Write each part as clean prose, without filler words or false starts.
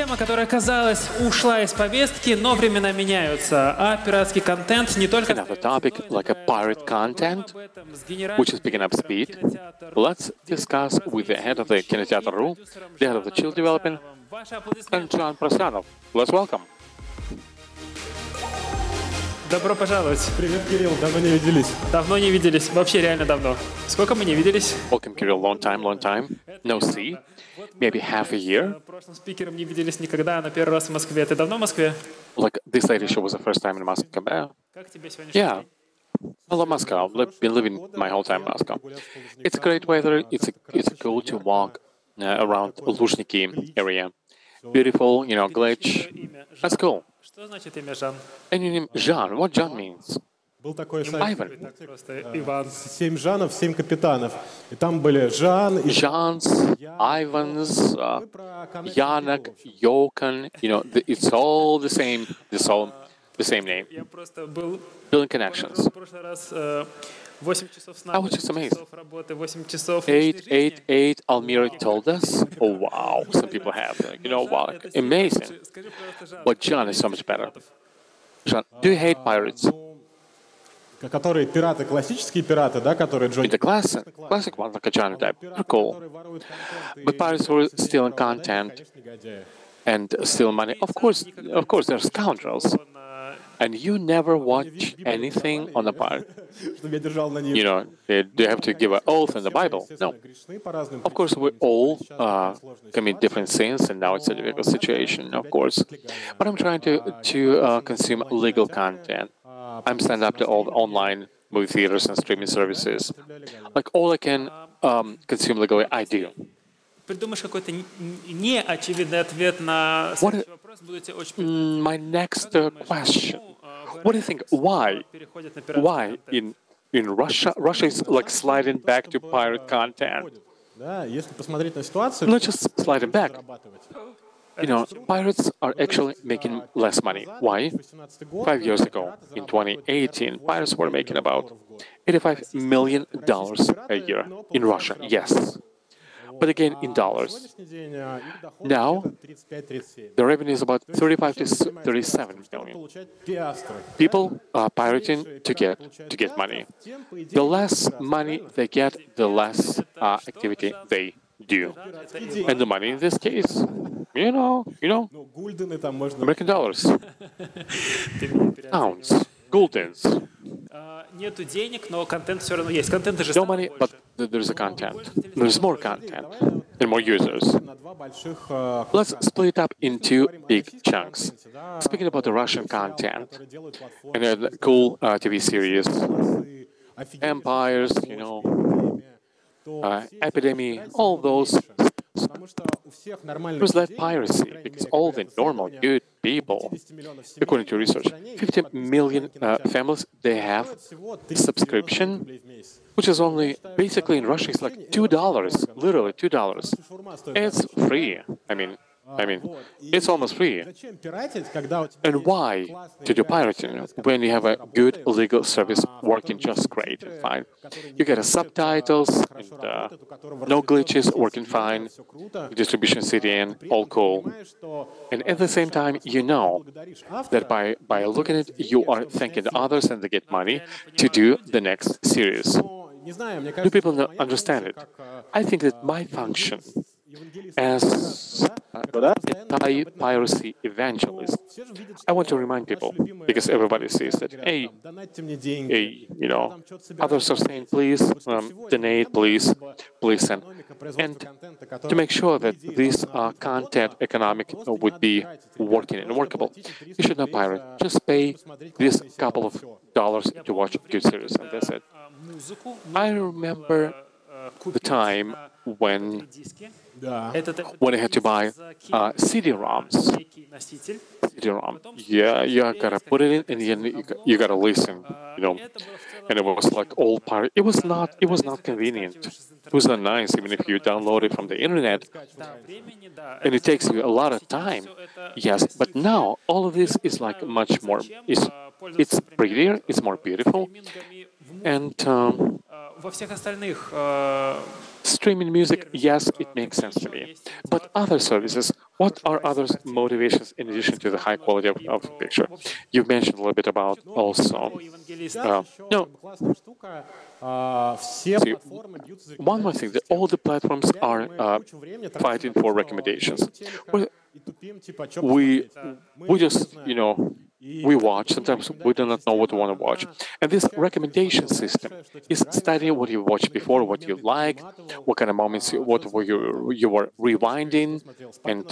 тема, которая, казалось, ушла из повестки, но времена меняются, а пиратский контент не только... Another topic, like a pirate content, which is picking up speed. Let's discuss with the head of the Kinoteatr.ru, the head of the Chill Development, and Zhan Prosyanov. Let's welcome. Добро пожаловать. Привет, Кирилл. Давно не виделись. Давно не виделись. Вообще реально давно. Сколько мы не виделись? Welcome, Kirill. Long time. No see. Maybe half a year. Прошлым спикером не виделись никогда, но первый раз в Москве. Ты давно в Москве? Like this lady show was the first time in Moscow. Как тебе сегодня? Yeah. I love Moscow. I've been living my whole time in Moscow. It's great weather. It's cool to walk around Luzhniki area. Beautiful, glitch. That's cool. Что значит имя Жан? And your name Zhan. What Zhan means? Был такой сайт. Ivan. Просто Иван. 7 Жанов, 7 капитанов. И там были Жан, и Zhans, Ivans, Yanak, Yokan. It's all the same. The same name. Я просто был... Building connections. В прошлый раз 8 часов сна, I was just 8 amazed. часов работы, 8 часов... 888, Almira told us. Oh, wow. Some people have. Wow. Amazing. Скажи, пожалуйста, Жан. But Zhan is so much better. Zhan, do you hate pirates? которые пираты, классические пираты, да, которые Джонни... The classic one, like a Johnny type. They're cool. But pirates were stealing content and steal money. Of course, they're scoundrels. And you never watch anything on the pirate. They have to give an oath in the Bible. No. Of course, we all commit different sins, and now it's a difficult situation, of course. But I'm trying to consume legal content. I'm signed up to all the online movie theaters and streaming services. Like all I can consume legally, I do. Придумаешь какой-то неочевидный ответ на следующий вопрос, буду тебе очень признателен. My next question. What do you think? Why in Russia is like sliding back to pirate content? Да, если посмотреть на ситуацию, Not just sliding back. Pirates are actually making less money. Why? 5 years ago, in 2018, pirates were making about $85 million a year in Russia. Yes. But again, in dollars. Now, the revenue is about 35 to 37 million. People are pirating to get money. The less money they get, the less activity they do. And the money in this case, American dollars, pounds, guldens. Нету денег, но контент все равно есть. Контент же No money, but there's a content. There's more content and more users. Let's split it up in two big chunks. Speaking about the Russian content, and cool TV series, empires, epidemic, all those. There's that piracy because all the normal, good people, according to research, 50 million families, they have subscription, which is only, basically in Russia, it's like $2, literally $2. It's free. I mean, it's almost free. And why to do pirating when you have a good legal service working just great and fine? You get subtitles, and no glitches, working fine, distribution CDN, all cool. And at the same time, you know that by looking at it, you are thanking others and they get money to do the next series. Do people understand it? I think that my function as anti-piracy evangelist, I want to remind people, because everybody sees that, hey, others are saying, please donate, please send. And to make sure that this content economic would be working and workable, you should not pirate. Just pay this couple of dollars to watch a good series, and that's it. I remember the time when I had to buy CD-ROMs. CD-ROM. Yeah, you gotta put it in, and then you gotta listen. And it was like all pirate. It was not convenient. It was not nice, even if you download it from the internet. And it takes you a lot of time. Yes, but now all of this is like much more. It's prettier. It's more beautiful. And Во всех остальных streaming music, yes, it makes sense to me. But other services, what are other motivations in addition to the high quality of the picture? You've mentioned a little bit about also. No. See, one more thing, that all the platforms are fighting for recommendations. We just, we watch, sometimes we do not know what we want to watch. And this recommendation system is studying what you watched before, what you like, what kind of moments, what were you were rewinding, and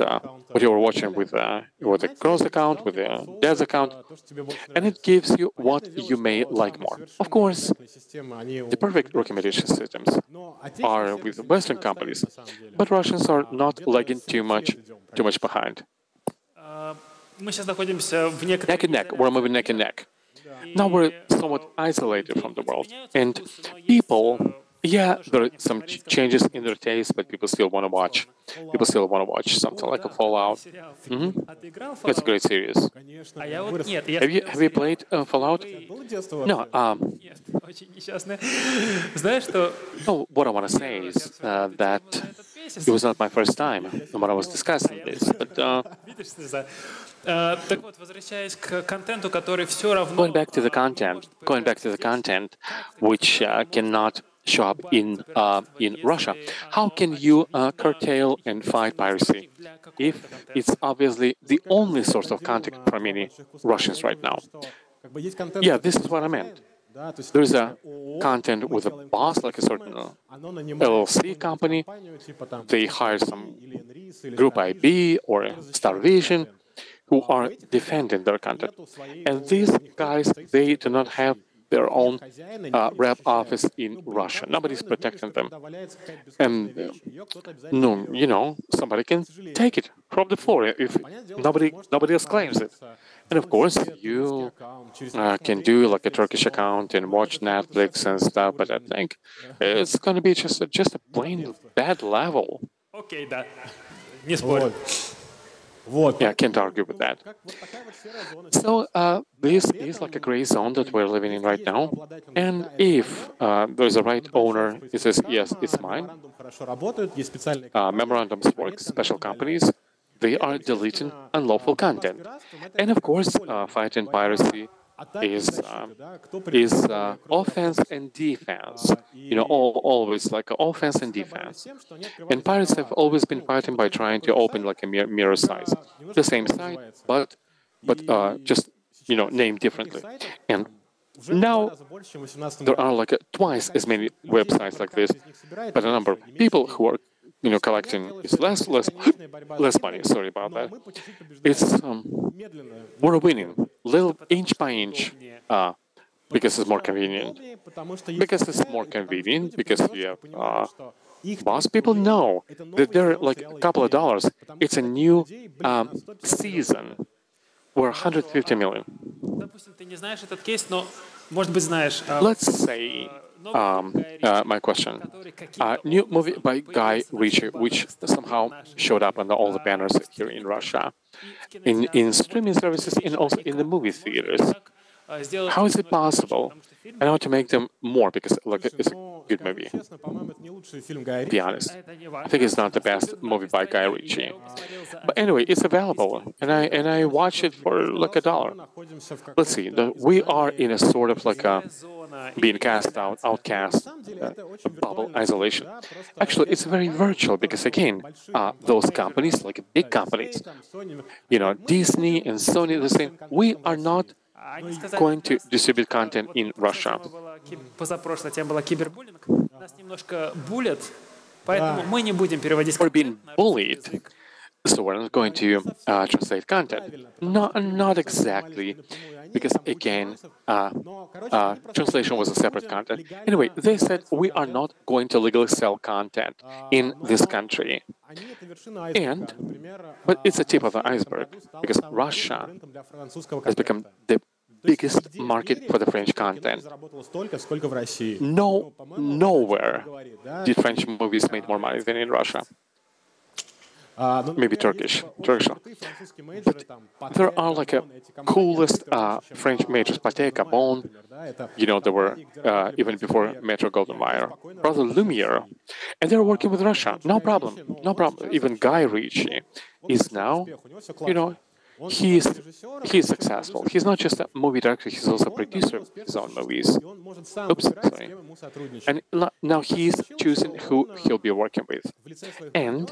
what you were watching with a girl's account, with a dad's account, and it gives you what you may like more. Of course, the perfect recommendation systems are with Western companies, but Russians are not lagging too much behind. Neck and neck, we're moving neck and neck. Now we're somewhat isolated from the world, and people, yeah, there are some changes in their taste, but people still want to watch. People still want to watch something like a Fallout. It's a great series. Have you played Fallout? No. Oh, what I want to say is that it was not my first time when I was discussing this, but going back to the content, which cannot show up in Russia. How can you curtail and fight piracy if it's obviously the only source of content for many Russians right now? Yeah, this is what I meant. There's a content with a boss, like a certain LLC company. They hire some Group IB or Star Vision who are defending their content. And these guys, they do not have their own rep office in Russia. Nobody's protecting them. And somebody can take it from the floor if nobody else claims it. And of course, you can do like a Turkish account and watch Netflix and stuff, but I think it's going to be just a plain bad level. Okay, да. Не спорю. Yeah, I can't argue with that. So this is like a gray zone that we're living in right now. And if there's a right owner, he says, yes, it's mine. Memorandums work, special companies, they are deleting unlawful content. And of course, fighting piracy is offense and defense. Always like offense and defense. And pirates have always been fighting by trying to open like a mirror size, the same site, but just named differently. And now there are like twice as many websites like this, but the number of people who are collecting is less money. Sorry about that. It's we're winning little inch by inch because it's more convenient. Because it's more convenient. Because we have boss people know that they're like a couple of dollars. It's a new season. We're 150 million. Let's say. My question. New movie by Guy Ritchie, which somehow showed up on all the banners here in Russia, in streaming services and also in the movie theaters. How is it possible? And how to make them more, because it's a good movie. Be honest. I think it's not the best movie by Guy Ritchie. But anyway, it's available, and I watch it for like $1. Let's see. We are in a sort of like a being cast out, outcast, bubble, isolation. Actually, it's very virtual because again, those companies, like big companies, Disney and Sony, the same. We are not going to distribute content in Russia. We're being bullied, so we're not going to translate content. Not exactly, because again, translation was a separate content. Anyway, they said we are not going to legally sell content in this country. But it's a tip of the iceberg, because Russia has become the biggest market for the French content. Nowhere did French movies make more money than in Russia. maybe Turkish. But there are like a coolest French majors, Pathé, Cabon, they were even before Metro Goldwyn Mayer, Brother Lumiere, and they're working with Russia. No problem, no problem. Even Guy Ritchie is now, he's successful. He's not just a movie director, he's also a producer of his own movies. Oops, sorry. And now he's choosing who he'll be working with. And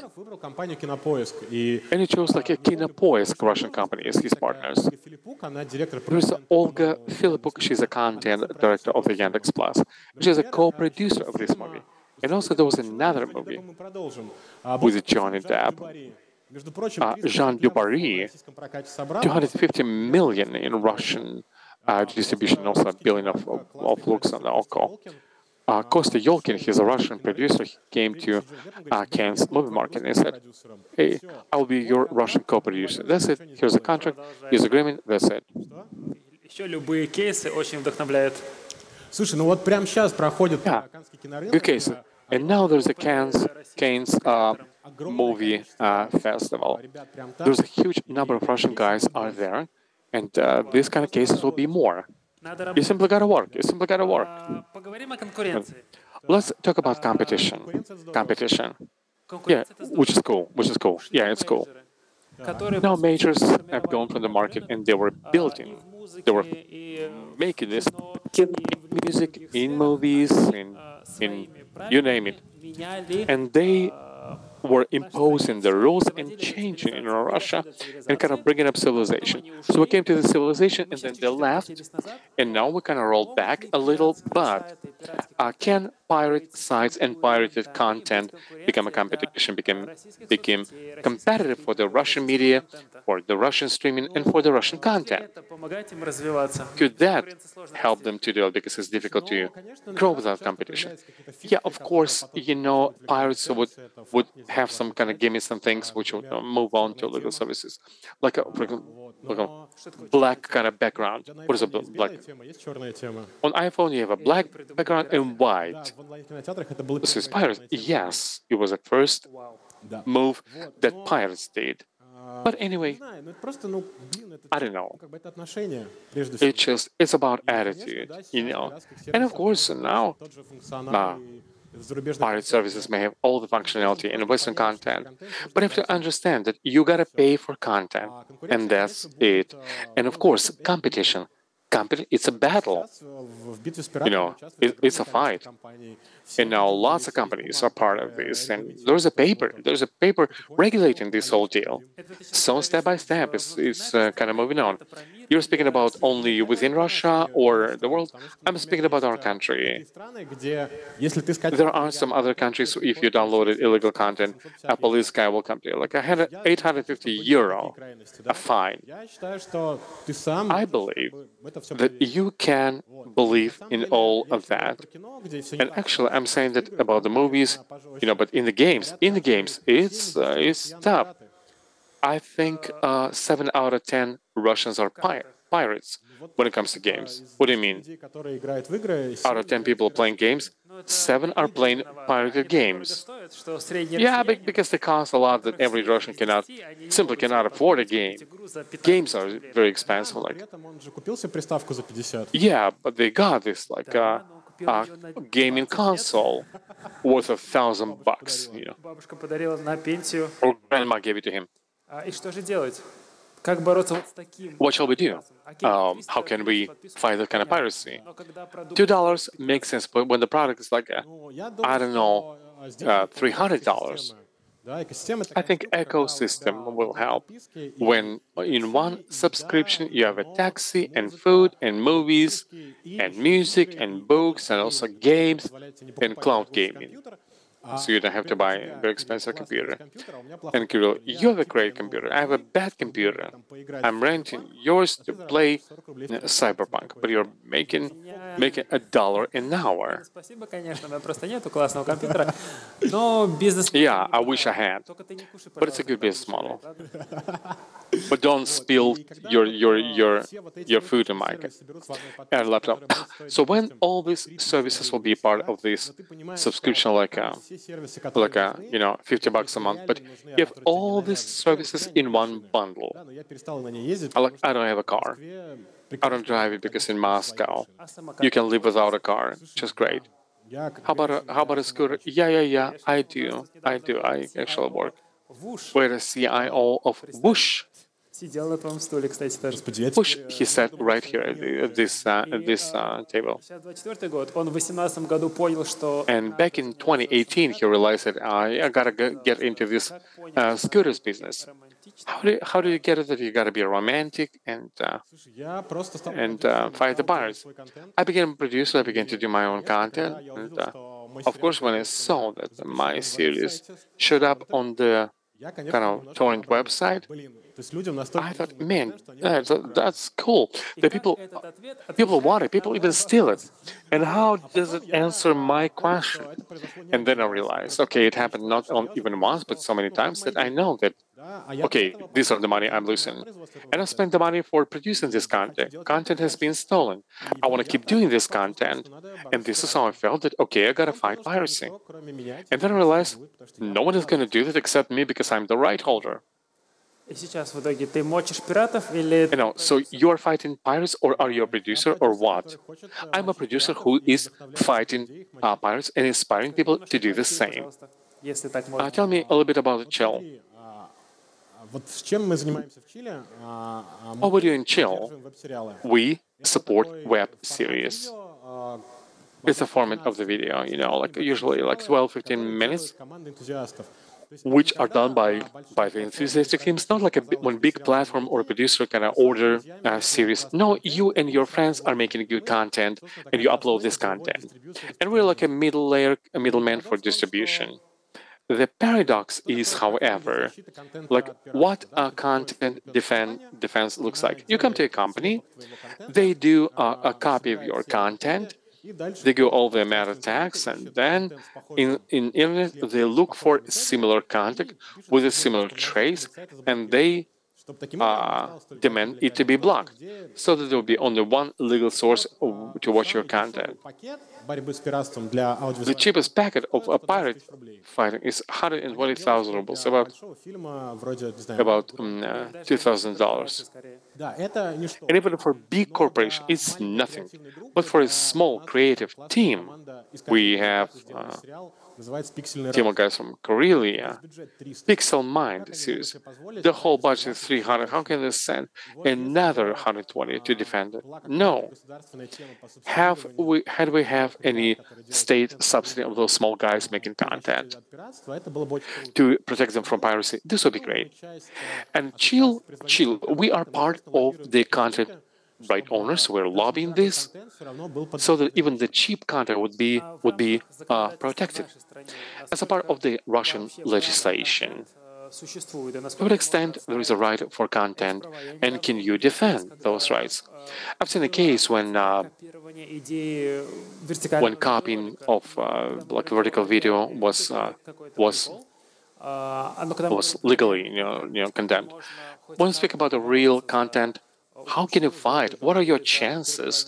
he chose like a Kinopoisk Russian company as his partners. There's Olga Filipuk, she's a content director of the Yandex Plus. She's a co-producer of this movie. And also there was another movie with Johnny Depp. Jean Dubarry, 250 million in Russian distribution, also $1 billion of looks on the Oko. Kostya Yolkin, he's a Russian producer, he came to Cannes movie market and said, hey, I'll be your Russian co-producer. That's it. Here's a contract, here's agreement, that's it. Любые кейсы очень вдохновляют. Слушай, ну вот прямо сейчас проходит Каннский кинорынок. Good case. And now there's a Cannes movie festival. There's a huge number of Russian guys out there, and these kind of cases will be more. You simply gotta work. You simply gotta work. Let's talk about competition. Competition. Yeah, which is cool. Yeah, it's cool. Now majors have gone from the market and they were building, they were making this in music, in movies, in you name it. And they were imposing the rules and changing in Russia and kind of bringing up civilization. So we came to the civilization and then they left, and now we kind of rolled back a little, but can pirate sites and pirated content become a competition, became competitive for the Russian media, for the Russian streaming, and for the Russian content? Could that help them to do it, because it's difficult to grow without competition? Yeah, of course, pirates would have some kind of gimmicks and things which would move on to legal services, like a black kind of background. What is a black? On iPhone, you have a black background and white. This is pirates. Yes, it was the first move that pirates did. But anyway, I don't know. It's about attitude, And of course, now pirate services may have all the functionality in Western content, but you have to understand that you gotta pay for content, and that's it. And of course, competition. It's a battle. It's a fight. And now lots of companies are part of this, and there's a paper regulating this whole deal. So step by step, it's kind of moving on. You're speaking about only within Russia or the world. I'm speaking about our country. There are some other countries, if you downloaded illegal content, a police guy will come to you. Like I had €850, a fine. I believe that you can believe in all of that. And actually, I'm saying that about the movies, but in the games, it's tough. I think 7 out of 10 Russians are pirates when it comes to games. What do you mean? Out of 10 people playing games, 7 are playing pirated games. Yeah, because they cost a lot that every Russian simply cannot afford a game. Games are very expensive. Yeah, but they got this gaming console worth $1,000. Or grandma gave it to him. What shall we do? How can we fight that kind of piracy? $2 makes sense, but when the product is like, $300, I think ecosystem will help. When in one subscription you have a taxi and food and movies and music and books and also games and cloud gaming. So you don't have to buy a very expensive computer. And Kirill, you have a great computer. I have a bad computer. I'm renting yours to play Cyberpunk, but you're making making $1 an hour. Спасибо, конечно, да, просто нету классного компьютера. Но бизнес... Yeah, I wish I had, Только ты не кушай, but it's a пожалуйста, good business model. ладно? But don't spill your food in my laptop. So when all these services will be part of this subscription, like a $50 a month, but you have all these services in one bundle. I don't have a car. I don't drive it because in Moscow you can live without a car, which is great. How about a scooter? Yeah. I do. I actually work. We're the CIO of Whoosh. Сидел на твоем стуле, кстати, тоже. Whoosh, he sat right here at this table. Сейчас 24-й год. Он в 18 году понял, что... And back in 2018, he realized that I gotta get into this scooters business. How do you get it? That you gotta be romantic and fight the buyers. I became a producer. I began to do my own content. And, of course, when I saw that my series showed up on the kind of torrent website, I thought, man, that's cool. The people want it. People even steal it. And how does it answer my question? And then I realized, okay, it happened not even once, but so many times that I know that, okay, these are the money I'm losing. And I spent the money for producing this content. Content has been stolen. I want to keep doing this content. And this is how I felt that, okay, I got to fight piracy. And then I realized, no one is going to do that except me because I'm the right holder. И сейчас в итоге ты мочишь пиратов или... So you are fighting pirates, or are you a producer, or what? I'm a producer who is fighting pirates and inspiring people to do the same. Если так можно. Tell me a little bit about Chill. What we do in Chill, we support web series. It's the format of the video, like usually like 12-15 minutes, which are done by the enthusiastic teams, not like one big platform or a producer kind of order a series. No, you and your friends are making good content, and you upload this content. And we're like a middleman for distribution. The paradox is, however, like what a content defense looks like. You come to a company, they do a copy of your content, they do all the meta tags, and then in internet they look for similar content with a similar trace, and they demand it to be blocked, so that there will be only one legal source to watch your content. The cheapest packet of a pirate fighting is 120,000 rubles, about $2,000. And even for big corporation, it's nothing. But for a small creative team, we have team of guys from Karelia, Pixel Mind series. The whole budget is 300. How can they send another 120 to defend it? No. Had we have any state subsidy of those small guys making content to protect them from piracy? This would be great. And Chill, we are part of the content right owners. We're lobbying this so that even the cheap content would be protected as a part of the Russian legislation. To what extent there is a right for content, and can you defend those rights? I've seen a case when copying of like vertical video was legally condemned. When we speak about the real content, how can you fight? What are your chances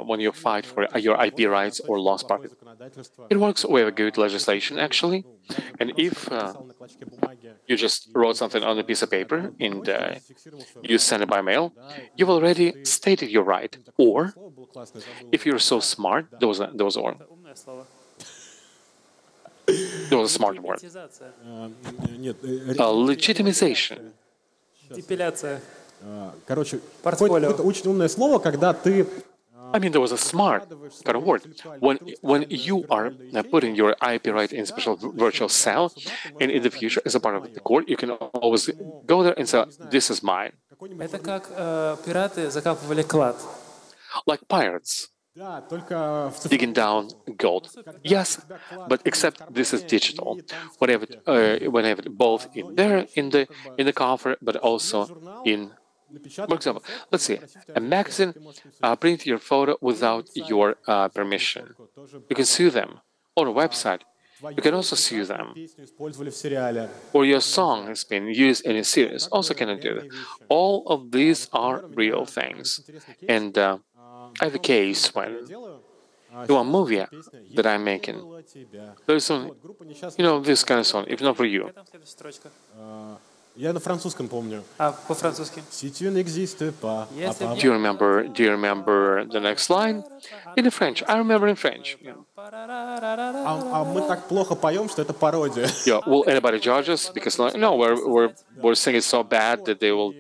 when you fight for your IP rights or lost profit? It works with a good legislation, actually. And if you just wrote something on a piece of paper and you send it by mail, you've already stated your right. Or, if you're so smart, there was a smart word. Legitimization. Какое-то очень умное слово, когда ты... I mean, there was a smart kind of word. When you are putting your IP right in a special virtual cell, and in the future, as a part of the core, you can always go there and say, this is mine. Это как пираты закапывали клад. Like pirates digging down gold. Yes, but except this is digital. Whenever both in the coffer, but also in For example, let's say a magazine print your photo without your permission. You can sue them. Or a website, you can also sue them. Or your song has been used in a series, also cannot do that. All of these are real things. And I have a case when one movie that I'm making, there's only, this kind of song, if not for you. Я на французском помню. По-французски. Si tu n'existes pas. Do you remember the next line? In French, I remember in French. А мы так плохо поем, что это пародия. Yeah, will anybody judge us? Because no, we're singing so bad that they will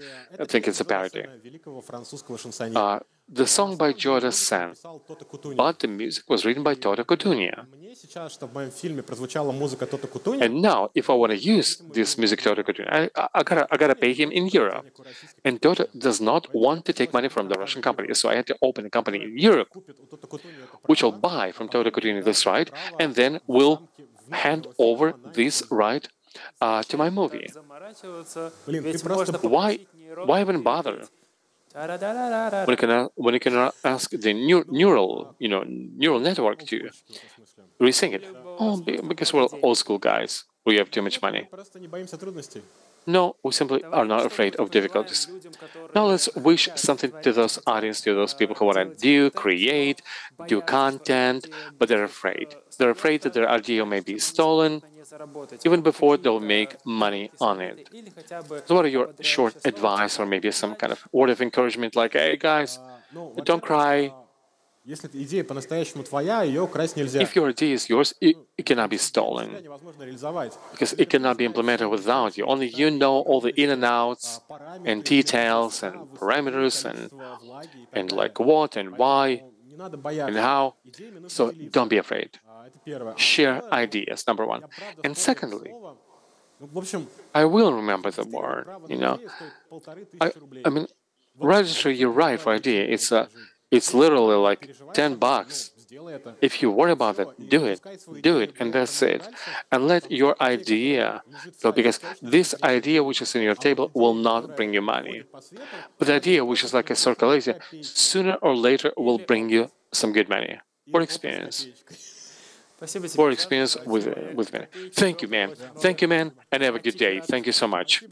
think it's a parody. Великого французского шансоньера. The song by Jordan sang, but the music was written by Toto Cutugno. Мне сейчас, чтобы в моем фильме прозвучала музыка Toto Cutugno, And now, if I want to use this music Toto Cutugno, I gotta pay him in euro. And Toto does not want to take money from the Russian company, so I had to open a company in Europe, which will buy from Toto Cutugno this right, and then will hand over this right to my movie. блин, ты просто Why even bother? When you can ask the neural network to re-sing it. Oh, because we're old school guys. We have too much money. просто не боимся трудностей. No, we simply are not afraid of difficulties. Now let's wish something to those audience, to those people who want to create, do content, but they're afraid. They're afraid that their idea may be stolen even before they'll make money on it. So what are your short advice or maybe some kind of word of encouragement like, hey guys, don't cry. Если идея по-настоящему твоя, ее украсть нельзя. If your idea is yours, it cannot be stolen. Невозможно реализовать. Because it cannot be implemented without you. Only you know all the in and outs and details and parameters and like what and why Не надо бояться. and how. So don't be afraid. Это первое. Share ideas, number one. And secondly, Ну, в общем, I will remember the word, I mean, registry your right for idea. It's literally like $10. сделай это. If you worry about that, do it, and that's it. And let your idea go, because this idea which is in your table will not bring you money. But the idea which is like a circulation, sooner or later will bring you some good money. Or experience. Or experience with money. Thank you, man. Thank you, man, and have a good day. Thank you so much.